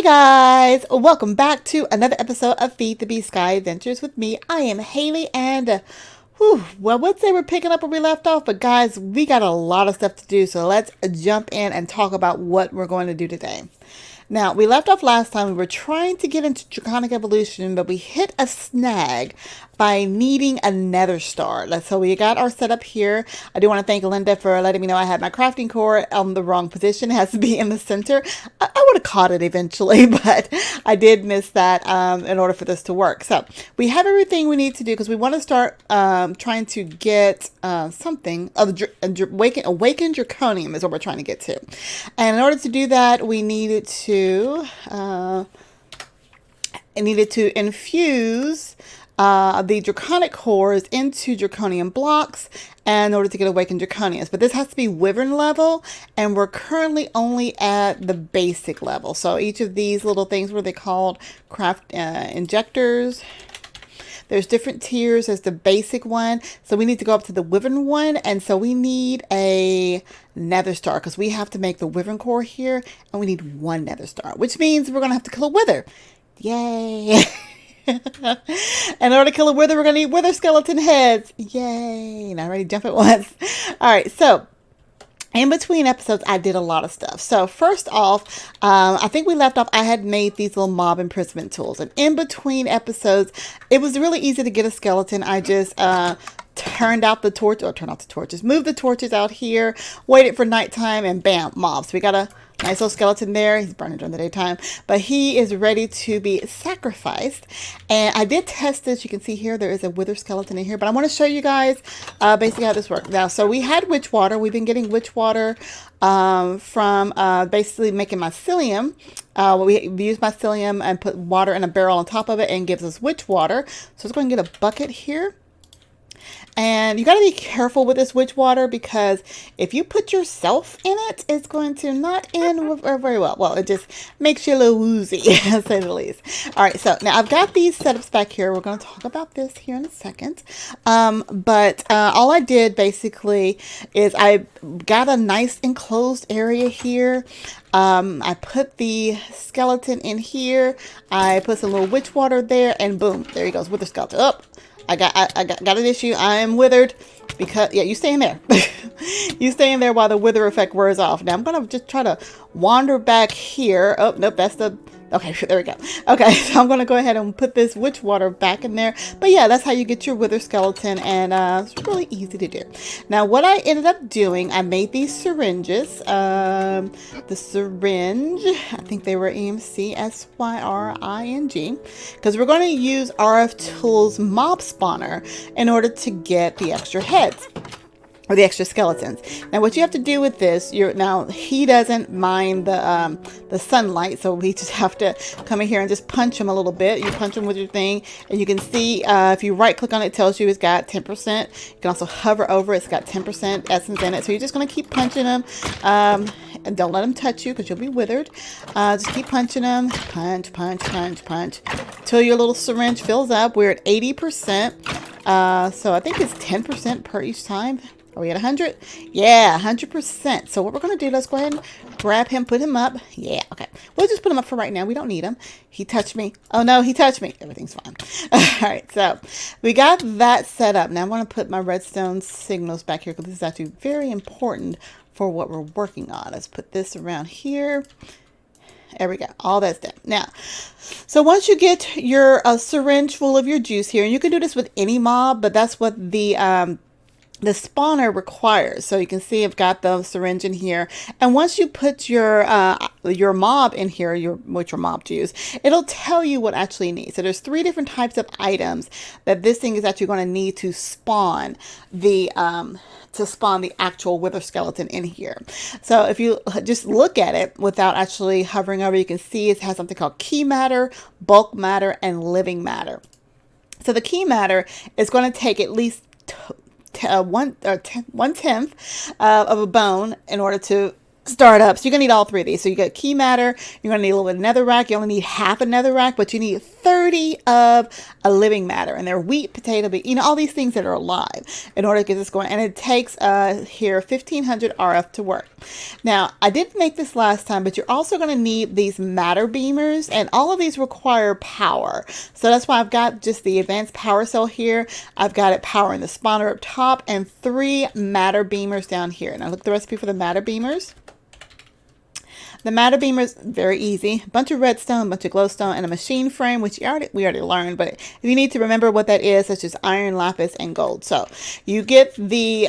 Hey guys, welcome back to another episode of Feed the Bee Sky Adventures with me. I am Haley and well, let's say we're picking up where we left off, but guys, we got a lot of stuff to do, so let's jump in and talk about what we're going to do today. Now, we left off last time. We were trying to get into Draconic Evolution, but we hit a snag by needing a nether star. So we got our setup here. I do want to thank Linda for letting me know I had my crafting core on the wrong position. It has to be in the center. I would have caught it eventually, but I did miss that in order for this to work. So we have everything we need to do because we want to start trying to get something. Awakened Draconium is what we're trying to get to. And in order to do that, we needed to infuse the draconic cores into draconium blocks in order to get awakened draconians. But this has to be wyvern level, and we're currently only at the basic level. So each of these little things, what are they called? Craft injectors. There's different tiers. There's the basic one. So we need to go up to the wyvern one. And so we need a nether star because we have to make the wyvern core here. And we need one nether star, which means we're going to have to kill a wither. Yay. In order to kill a wither, we're going to need wither skeleton heads. Yay. Now ready to jump at once. All right. So in between episodes, I did a lot of stuff. So first off, I think we left off, I had made these little mob imprisonment tools. And in between episodes, it was really easy to get a skeleton. I just turned out the torches, moved the torches out here, waited for nighttime, and bam, mobs. We got a nice little skeleton there. He's burning during the daytime, but he is ready to be sacrificed. And I did test this. You can see here there is a wither skeleton in here, but I want to show you guys basically how this works. Now, so we had witch water. We've been getting witch water from basically making mycelium. We use mycelium and put water in a barrel on top of it and gives us witch water. So let's go and get a bucket here. And you got to be careful with this witch water because if you put yourself in it, it's going to not end very well. Well, it just makes you a little woozy, to say the least. All right, so now I've got these setups back here. We're going to talk about this here in a second. But all I did basically is I got a nice enclosed area here. I put the skeleton in here. I put some little witch water there, and boom, there he goes with the skeleton. Up. I got an issue. I am withered because, yeah, you stay in there. You stay in there while the wither effect wears off. Now I'm going to just try to wander back here. Oh, nope, that's the, okay, there we go. Okay, so I'm going to go ahead and put this witch water back in there. But yeah, that's how you get your wither skeleton, and it's really easy to do. Now, what I ended up doing, I made these syringes. The syringe, I think they were EMC SYRING, because we're going to use RF Tools mob spawner in order to get the extra heads. Or the extra skeletons. Now, what you have to do with this, now he doesn't mind the sunlight, so we just have to come in here and just punch him a little bit. You punch him with your thing, and you can see if you right click on it, it tells you it's got 10%. You can also hover over it, it's got 10% essence in it. So you're just going to keep punching him. And don't let him touch you because you'll be withered. Just keep punching him. Punch, punch, punch, punch. Until your little syringe fills up. We're at 80%. So I think it's 10% per each time. Are we at 100? Yeah, 100%. So what we're going to do, let's go ahead and grab him, put him up. Yeah, okay. We'll just put him up for right now. We don't need him. He touched me. Oh, no, he touched me. Everything's fine. All right, so we got that set up. Now I want to put my redstone signals back here because this is actually very important for what we're working on. Let's put this around here. There we go. All that's done. Now, so once you get your syringe full of your juice here, and you can do this with any mob, but that's what the spawner requires. So you can see I've got the syringe in here, and once you put your mob in here, what your mob to use, it'll tell you what actually needs. So there's 3 different types of items that this thing is actually going to need to spawn the actual wither skeleton in here. So if you just look at it without actually hovering over, you can see it has something called key matter, bulk matter, and living matter. So the key matter is going to take at least 1/10 of a bone in order to startups. You're gonna need all three of these. So you got key matter, you're gonna need a little bit of netherrack. You only need half a netherrack, but you need 30 of a living matter, and they're wheat, potato, all these things that are alive in order to get this going. And it takes here 1500 RF to work. Now I did make this last time, but you're also going to need these matter beamers, and all of these require power. So that's why I've got just the advanced power cell here. I've got it powering the spawner up top and 3 matter beamers down here. Now look at the recipe for the matter beamers. The matter beamer is very easy. A bunch of redstone, a bunch of glowstone, and a machine frame, which we already learned. But if you need to remember what that is, it's just iron, lapis, and gold. So you get the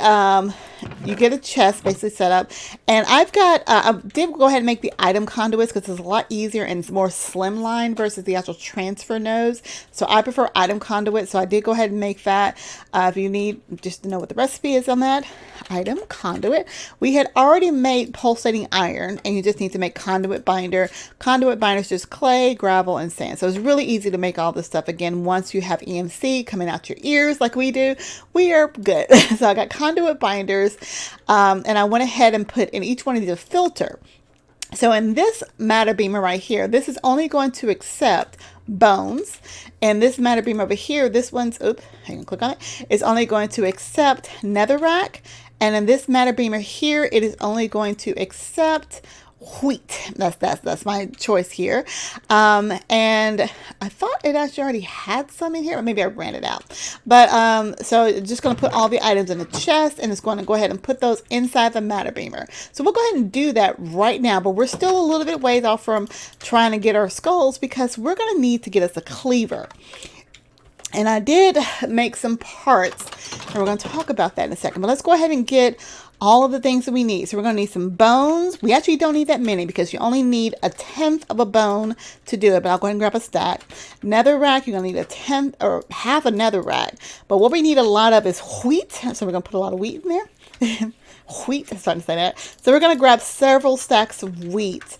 you get a chest basically set up, and I've got I did go ahead and make the item conduits because it's a lot easier and it's more slimline versus the actual transfer nodes. So I prefer item conduits. So I did go ahead and make that. If you need just to know what the recipe is on that item conduit, we had already made pulsating iron, and you just need to make conduit binder. Conduit binder is just clay, gravel, and sand. So it's really easy to make all this stuff. Again, once you have EMC coming out your ears like we do, we are good. So I got conduit binders, and I went ahead and put in each one of these a filter. So in this matter beamer right here, this is only going to accept bones, and this matter beamer over here, this one's, oops, hang on, click on it, is only going to accept netherrack, and in this matter beamer here, it is only going to accept wheat. That's my choice here. And I thought it actually already had some in here, or maybe I ran it out. But so just going to put all the items in the chest, and it's going to go ahead and put those inside the matter beamer. So we'll go ahead and do that right now, but we're still a little bit ways off from trying to get our skulls because we're going to need to get us a cleaver. And I did make some parts, and we're going to talk about that in a second. But let's go ahead and get all of the things that we need. So we're going to need some bones. We actually don't need that many because you only need 1/10 of a bone to do it. But I'll go ahead and grab a stack. Netherrack, you're going to need 1/10 or half a netherrack. But what we need a lot of is wheat. So we're going to put a lot of wheat in there. Wheat, I'm starting to say that. So we're going to grab several stacks of wheat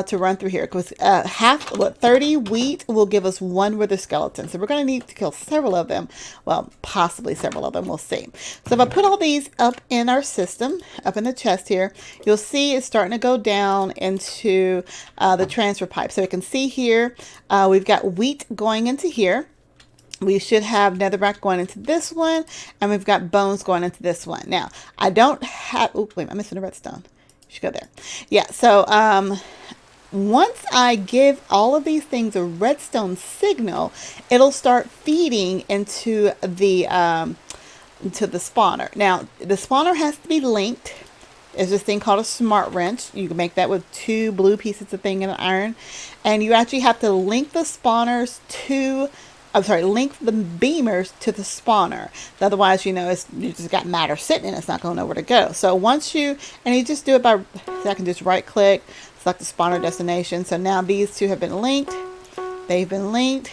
to run through here, because 30 wheat will give us 1 wither skeleton. So we're going to need to kill several of them. Well, possibly several of them. We'll see. So if I put all these up in our system, up in the chest here, you'll see it's starting to go down into the transfer pipe. So you can see here, we've got wheat going into here. We should have netherrack going into this one, and we've got bones going into this one. Now, I don't have, oh, wait, I'm missing a redstone. You should go there. Yeah, so once I give all of these things a redstone signal, it'll start feeding into the spawner. Now, the spawner has to be linked. There's this thing called a smart wrench. You can make that with 2 blue pieces of thing and an iron. And you actually have to link the spawners to, link the beamers to the spawner. Otherwise, you just got matter sitting in it. It's not going to know where to go. So once you just do it by, so I can just right click, select the spawner destination. So now these 2 have been linked. They've been linked.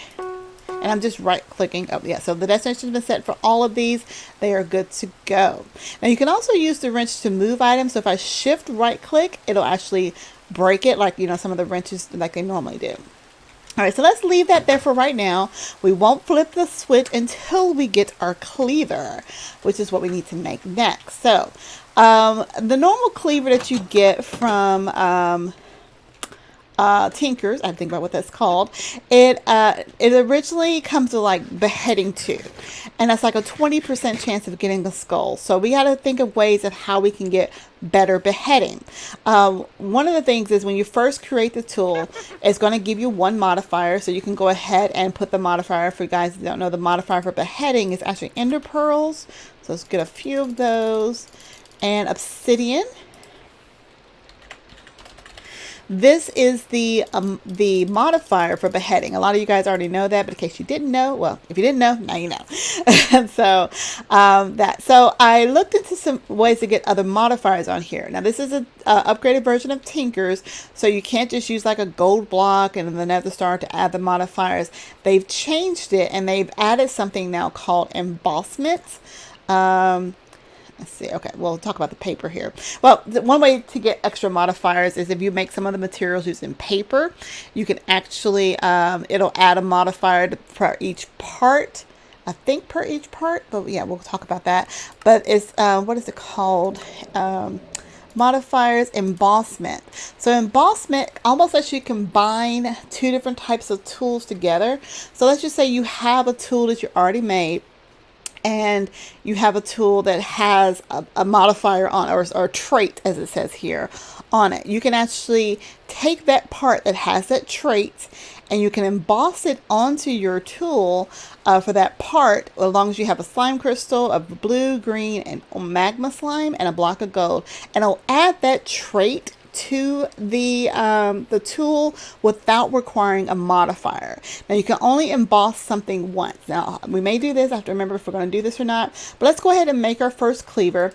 And I'm just right clicking. Oh yeah, so the destination has been set for all of these. They are good to go. Now you can also use the wrench to move items. So if I shift right click, it'll actually break it like, some of the wrenches like they normally do. All right, so let's leave that there for right now. We won't flip the switch until we get our cleaver, which is what we need to make next. So the normal cleaver that you get from Tinkers, I have to think about what that's called. It originally comes with like beheading tube, and that's like a 20% chance of getting the skull. So we got to think of ways of how we can get better beheading. One of the things is when you first create the tool, it's going to give you 1 modifier, so you can go ahead and put the modifier. For you guys that don't know, the modifier for beheading is actually ender pearls. So let's get a few of those, and obsidian. This is the modifier for beheading. A lot of you guys already know that, but in case you didn't know, well, if you didn't know, now you know. So so I looked into some ways to get other modifiers on here. Now this is a upgraded version of Tinkers, so you can't just use like a gold block and the nether star to add the modifiers. They've changed it, and they've added something now called embossment. Let's see. Okay, we'll talk about the paper here. Well, one way to get extra modifiers is if you make some of the materials using paper, you can actually, it'll add a modifier for each part. I think per each part, but yeah, we'll talk about that. But it's, what is it called? modifiers, embossment. So embossment almost lets you combine two different types of tools together. So let's just say you have a tool that you already made, and you have a tool that has a modifier on, or trait as it says here, on it. You can actually take that part that has that trait and you can emboss it onto your tool for that part, as long as you have a slime crystal of blue, green, and magma slime and a block of gold. And it'll add that trait to the tool without requiring a modifier. Now you can only emboss something once. Now we may do this, I have to remember if we're going to do this or not, but let's go ahead and make our first cleaver.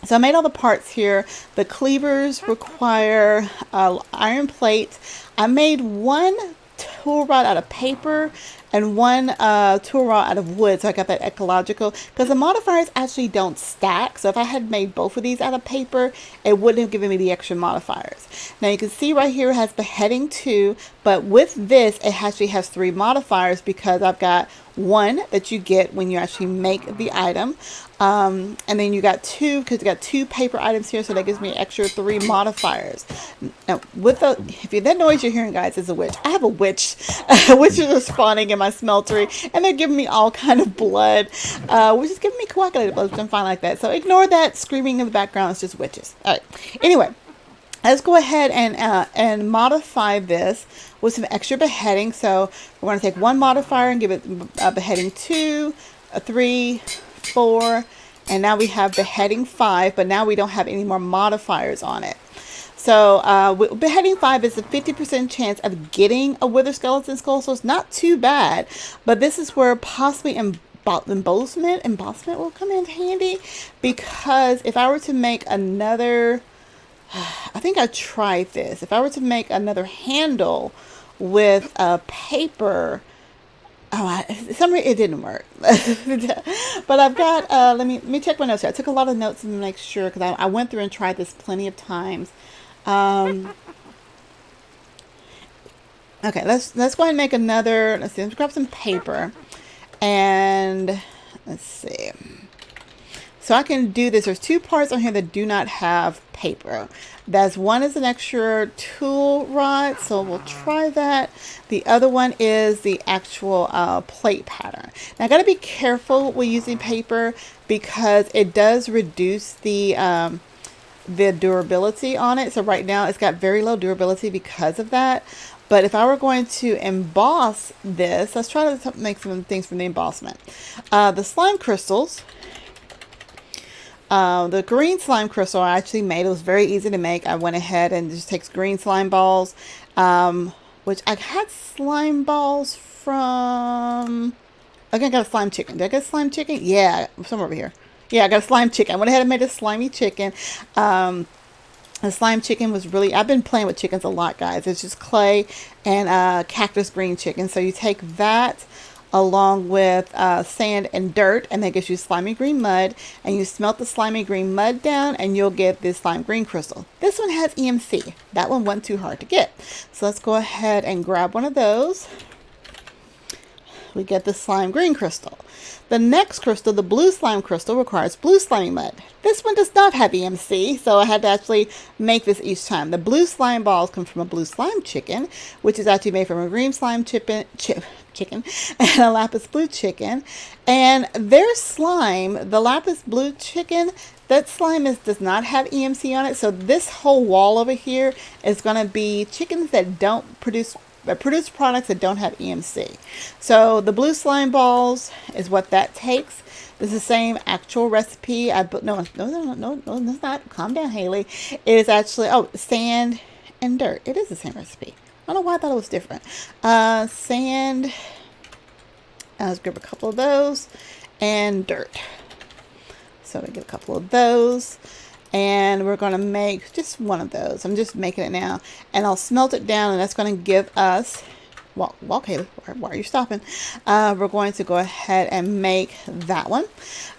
So I made all the parts here. The cleavers require iron plate. I made one tool rod out of paper and one tool rod out of wood, so I got that ecological, because the modifiers actually don't stack. So if I had made both of these out of paper, it wouldn't have given me the extra modifiers. Now you can see right here it has beheading 2, but with this it actually has 3 modifiers, because I've got one that you get when you actually make the item, and then you got 2, because you got 2 paper items here, so that gives me an extra 3 modifiers. Now with the, that noise you're hearing, guys, is a witch. I have a witch. Witches are spawning in my smeltery, and they're giving me all kind of blood, which is giving me coagulated blood, which I'm fine like that. So ignore that screaming in the background. It's just witches. All right. Anyway, let's go ahead and modify this with some extra beheading. So we're going to take one modifier and give it a beheading 2, a 3, 4, and now we have beheading 5, but now we don't have any more modifiers on it. So beheading 5 is a 50% chance of getting a wither skeleton skull, so it's not too bad. But this is where possibly embossment will come in handy, because if I were to make another, I think I tried this. If I were to make another handle with paper, it didn't work. But I've got, let me check my notes here. I took a lot of notes to make sure, because I went through and tried this plenty of times. Okay, let's go ahead and make another. Let's see, let's grab some paper, and let's see. So I can do this. There's 2 parts on here that do not have paper. One is an extra tool rod, so we'll try that. The other one is the actual plate pattern. Now I got to be careful with using paper, because it does reduce the durability on it. So right now it's got very low durability because of that. But if I were going to emboss this, let's try to make some things from the embossment. The slime crystals, the green slime crystal I actually made. It was very easy to make. I went ahead and just takes green slime balls, which I had slime balls from, okay, I got a slime chicken. Did I get a slime chicken? Yeah, somewhere over here. Yeah, I got a slime chicken. I went ahead and made a slimy chicken. The slime chicken was really, I've been playing with chickens a lot, guys. It's just clay and cactus green chicken. So you take that along with sand and dirt, and that gives you slimy green mud, and you smelt the slimy green mud down and you'll get this slime green crystal. This one has EMC. That one wasn't too hard to get. So let's go ahead and grab one of those. We get the slime green crystal. The next crystal, the blue slime crystal, requires blue slimy mud. This one does not have EMC, so I had to actually make this each time. The blue slime balls come from a blue slime chicken, which is actually made from a green slime chicken and a lapis blue chicken. And their slime, the lapis blue chicken, that slime does not have EMC on it. So this whole wall over here is going to be chickens that don't produce products that don't have EMC. So the blue slime balls is what that takes. This is the same actual recipe. No, it's not. Calm down, Haley. It is actually, sand and dirt. It is the same recipe. I don't know why I thought it was different. Sand. Let's grab a couple of those, and dirt. So we get a couple of those. And we're going to make just one of those. I'm just making it now. And I'll smelt it down, and that's going to give us, walk, Haley, why are you stopping? We're going to go ahead and make that one.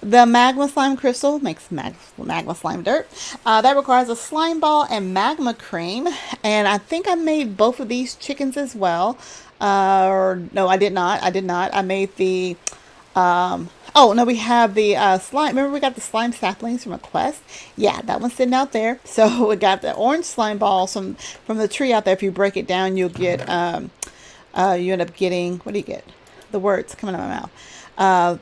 The magma slime crystal makes magma slime dirt. That requires a slime ball and magma cream. And I think I made both of these chickens as well. Or no, I did not. I made the Oh, no, we have the slime. Remember we got the slime saplings from a quest? Yeah, that one's sitting out there. So we got the orange slime balls from the tree out there. If you break it down, you'll get, you end up getting, what do you get? The words coming out of my mouth.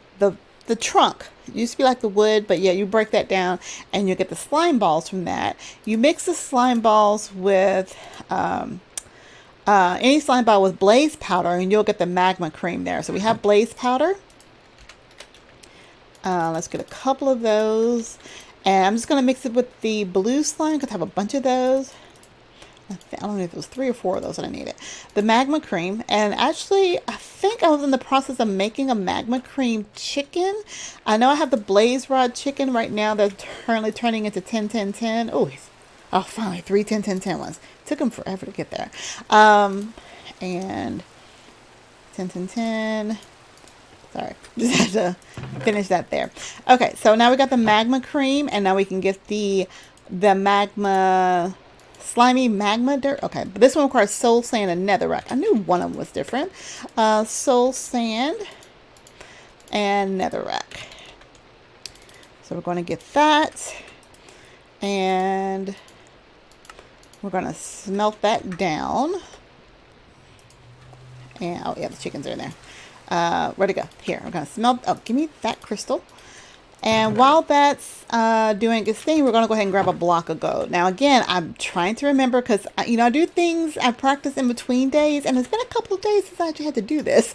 The trunk. It used to be like the wood, but yeah, you break that down and you get the slime balls from that. You mix the slime balls with, any slime ball with blaze powder and you'll get the magma cream there. So we have blaze powder. Let's get a couple of those. And I'm just going to mix it with the blue slime because I have a bunch of those. I don't know if it was 3 or 4 of those that I needed. The magma cream. And actually, I think I was in the process of making a magma cream chicken. I know I have the blaze rod chicken right now. They're currently turning into 10, 10, 10. Oh, finally, 3 10, 10, 10 ones. Took them forever to get there. And 10, 10, 10. Sorry, just had to finish that there. Okay, so now we got the magma cream, and now we can get the magma, slimy magma dirt. Okay, but this one requires soul sand and netherrack. I knew one of them was different. Soul sand and netherrack. So we're going to get that, and we're going to smelt that down. And oh yeah, the chickens are in there. Where'd it go? Here, I'm going to smelt. Oh, give me that crystal. And while that's doing its thing, we're going to go ahead and grab a block of gold. Now, again, I'm trying to remember because, I do things, I practice in between days, and it's been a couple of days since I actually had to do this.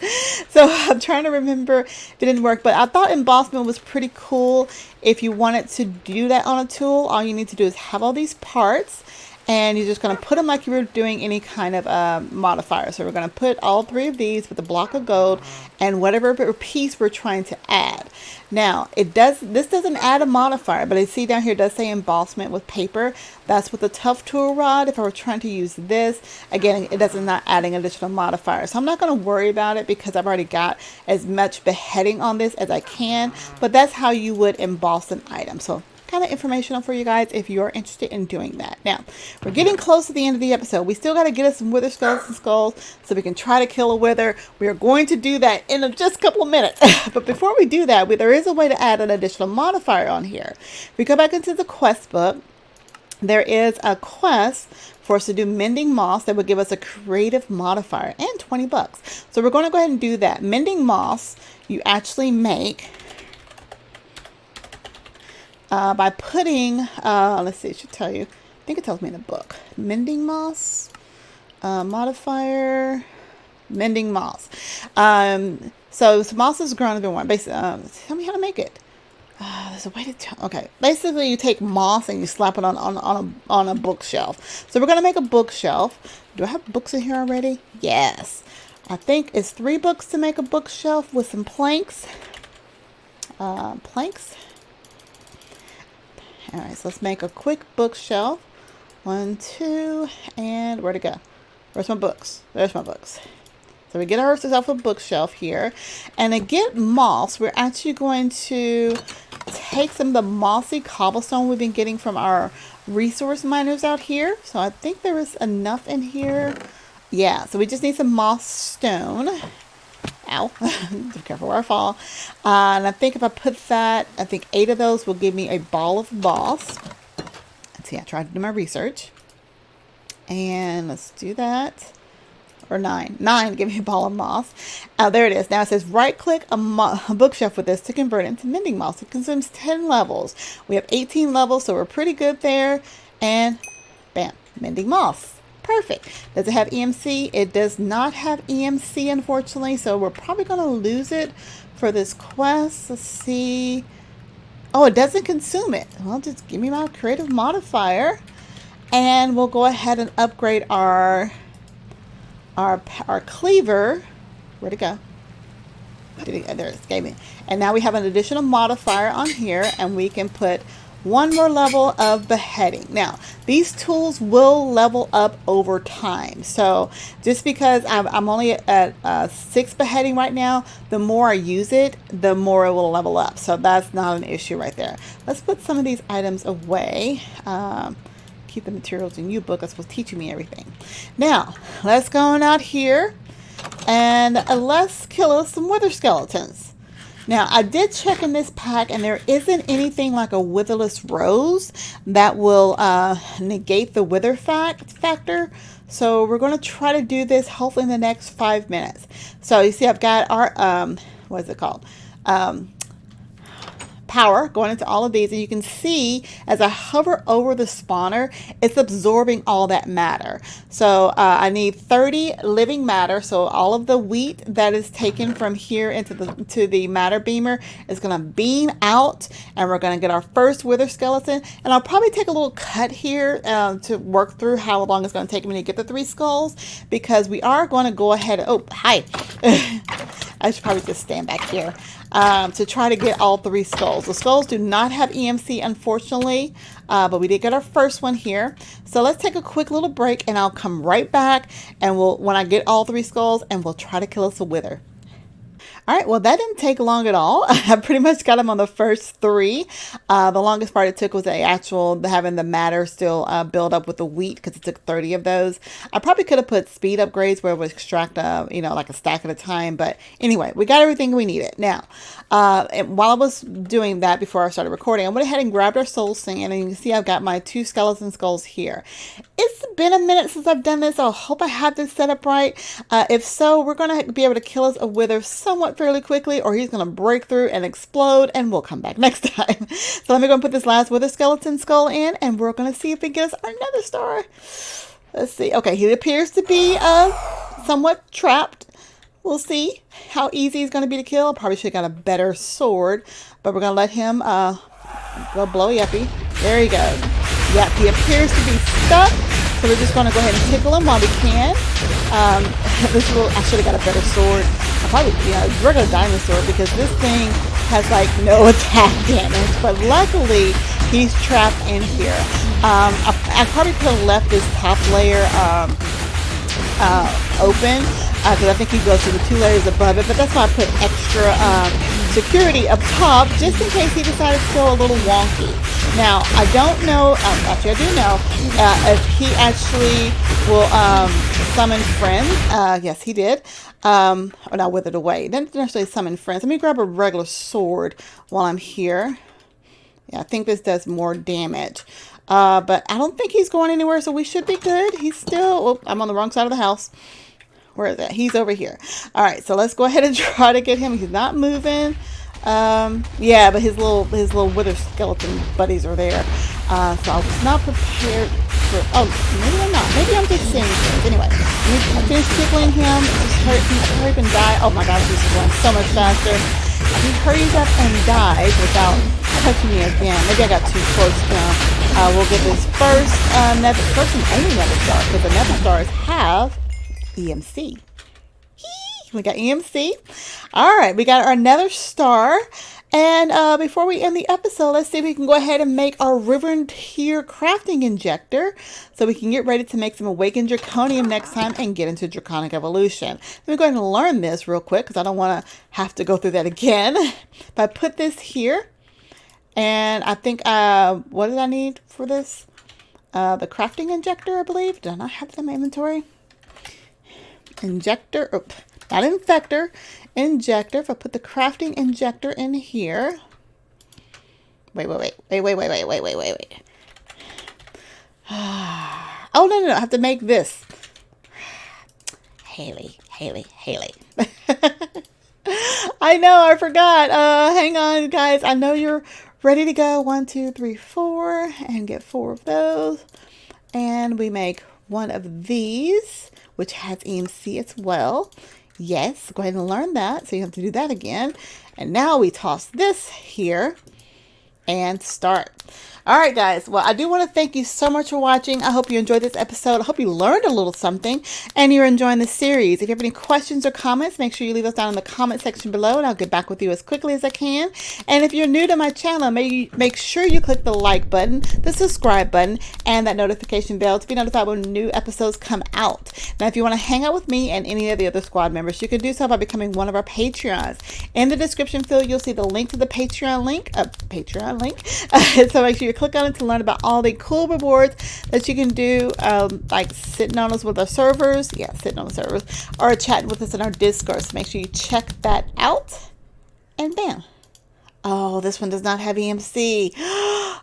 So I'm trying to remember if it didn't work, but I thought embossment was pretty cool. If you wanted to do that on a tool, all you need to do is have all these parts, and you're just going to put them like you were doing any kind of modifier. So we're going to put all 3 of these with a block of gold and whatever piece we're trying to add. Now, this doesn't add a modifier, but I see down here it does say embossment with paper. That's with the tough tool rod. If I were trying to use this, again, it doesn't not adding additional modifiers. So I'm not going to worry about it because I've already got as much beheading on this as I can, but that's how you would emboss an item. So kind of informational for you guys if you're interested in doing that. Now, we're getting close to the end of the episode. We still got to get us some wither skeletons so we can try to kill a wither. We are going to do that in just a couple of minutes. But before we do that, there is a way to add an additional modifier on here. If we go back into the quest book, there is a quest for us to do mending moss that would give us a creative modifier and 20 bucks. So we're going to go ahead and do that. Mending moss, you actually make by putting, let's see, it should tell you. I think it tells me in the book. Mending moss, modifier, mending moss. So moss is grown everyone. Basically, tell me how to make it. There's a way to tell. Okay, basically you take moss and you slap it on a bookshelf. So we're gonna make a bookshelf. Do I have books in here already? Yes. I think it's 3 books to make a bookshelf with some planks. Planks. All right, so let's make a quick bookshelf. 1, 2, and where'd it go? Where's my books? There's my books. So we get ourselves a bookshelf here. And to get moss, we're actually going to take some of the mossy cobblestone we've been getting from our resource miners out here. So I think there is enough in here. Yeah, so we just need some moss stone. Ow. Be careful where I fall. And I think if I put that, I think 8 of those will give me a ball of moss. Let's see, I tried to do my research. And let's do that. Or 9. 9, give me a ball of moss. There it is. Now it says right click a bookshelf with this to convert it into mending moss. It consumes 10 levels. We have 18 levels, so we're pretty good there. And bam, mending moss. Perfect. Does it have EMC? It does not have EMC, unfortunately, so we're probably going to lose it for this quest. Let's see. Oh, it doesn't consume it. Well, just give me my creative modifier, and we'll go ahead and upgrade our cleaver. Where'd it go? There it gave me. And now we have an additional modifier on here, and we can put 1 more level of beheading. Now, these tools will level up over time. So just because I'm only at 6 beheading right now, the more I use it, the more it will level up. So that's not an issue right there. Let's put some of these items away. Keep the materials in you book. That's what's teaching me everything. Now, let's go on out here and let's kill us some wither skeletons. Now, I did check in this pack, and there isn't anything like a witherless rose that will negate the wither factor. So we're going to try to do this hopefully in the next 5 minutes. So you see I've got our, what is it called? Power going into all of these, and you can see as I hover over the spawner, it's absorbing all that matter. So I need 30 living matter, so all of the wheat that is taken from here into the matter beamer is going to beam out, and we're going to get our first wither skeleton. And I'll probably take a little cut here to work through how long it's going to take me to get the 3 skulls, because we are going to go ahead. Oh, hi. I should probably just stand back here to try to get all 3 skulls. The skulls do not have EMC, unfortunately, but we did get our first one here. So let's take a quick little break, and I'll come right back, and when I get all 3 skulls, and we'll try to kill us a wither. All right, well, that didn't take long at all. I pretty much got them on the first 3. The longest part it took was having the matter still build up with the wheat, because it took 30 of those. I probably could have put speed upgrades where it would extract, like a stack at a time. But anyway, we got everything we needed. Now, and while I was doing that before I started recording, I went ahead and grabbed our soul sand, and you can see I've got my 2 skeleton skulls here. It's been a minute since I've done this. I hope I have this set up right. If so, we're going to be able to kill us a wither somewhat fairly quickly, or he's going to break through and explode, and we'll come back next time. So let me go and put this last wither skeleton skull in, and we're going to see if we get us another star. Let's see. Okay, he appears to be somewhat trapped. We'll see how easy he's going to be to kill. Probably should have got a better sword, but we're going to let him go blow yuppie. There he goes. Yep, he appears to be stuck. So we're just going to go ahead and tickle him while we can. I should have got a better sword. Probably, regular dinosaur, because this thing has like no attack damage. But luckily, he's trapped in here. I probably could have left this top layer open, because I think he goes through the 2 layers above it. But that's why I put extra security up top, just in case he decided to go a little wonky. Now, I don't know, actually I do know, if he actually will summon friends. Yes, he did. Or not withered away. Didn't necessarily summon friends. Let me grab a regular sword while I'm here. Yeah, I think this does more damage. But I don't think he's going anywhere, so we should be good. He's still, oh, I'm on the wrong side of the house. Where is that? He's over here. All right, so let's go ahead and try to get him. He's not moving. Yeah, but his little wither skeleton buddies are there. So I was not prepared for, oh, maybe I'm not. Maybe I'm just seeing things. Anyway, I finished tickling him. He's hurry up and die. Oh my gosh, this is going so much faster. He hurries up and dies without touching me again. Maybe I got too close to him. We'll get this first and only nether star, because the nether stars have EMC. We got EMC. All right, we got our nether star. And before we end the episode, let's see if we can go ahead and make our river tier crafting injector, so we can get ready to make some awakened draconium next time and get into draconic evolution. Let me go ahead and learn this real quick, because I don't want to have to go through that again. But I put this here, and I think what did I need for this? The crafting injector, I believe. Did I not have that in my inventory? Injector, oh, not infector, injector. If I put the crafting injector in here. Wait. Oh, no. I have to make this. Haliee. I know, I forgot. Hang on, guys. I know you're ready to go. 1, 2, 3, 4, and get 4 of those. And we make 1 of these, which has EMC as well. Yes, go ahead and learn that. So you have to do that again. And now we toss this here and start. All right, guys. Well, I do want to thank you so much for watching. I hope you enjoyed this episode. I hope you learned a little something and you're enjoying the series. If you have any questions or comments, make sure you leave us down in the comment section below, and I'll get back with you as quickly as I can. And if you're new to my channel, make sure you click the like button, the subscribe button, and that notification bell to be notified when new episodes come out. Now, if you want to hang out with me and any of the other squad members, you can do so by becoming one of our Patreons. In the description field, you'll see the link to the Patreon link. So make sure you click on it to learn about all the cool rewards that you can do, like sitting on us with our servers. Yeah, sitting on the servers, or chatting with us in our Discord. So make sure you check that out. And bam. Oh, this one does not have EMC.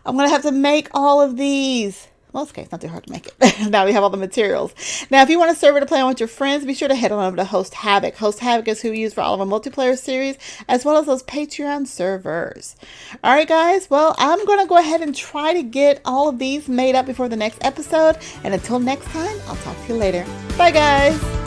I'm going to have to make all of these. Well, it's okay. It's not too hard to make it. Now we have all the materials. Now, if you want a server to play on with your friends, be sure to head on over to Host Havoc. Host Havoc is who we use for all of our multiplayer series, as well as those Patreon servers. All right, guys. Well, I'm going to go ahead and try to get all of these made up before the next episode. And until next time, I'll talk to you later. Bye, guys.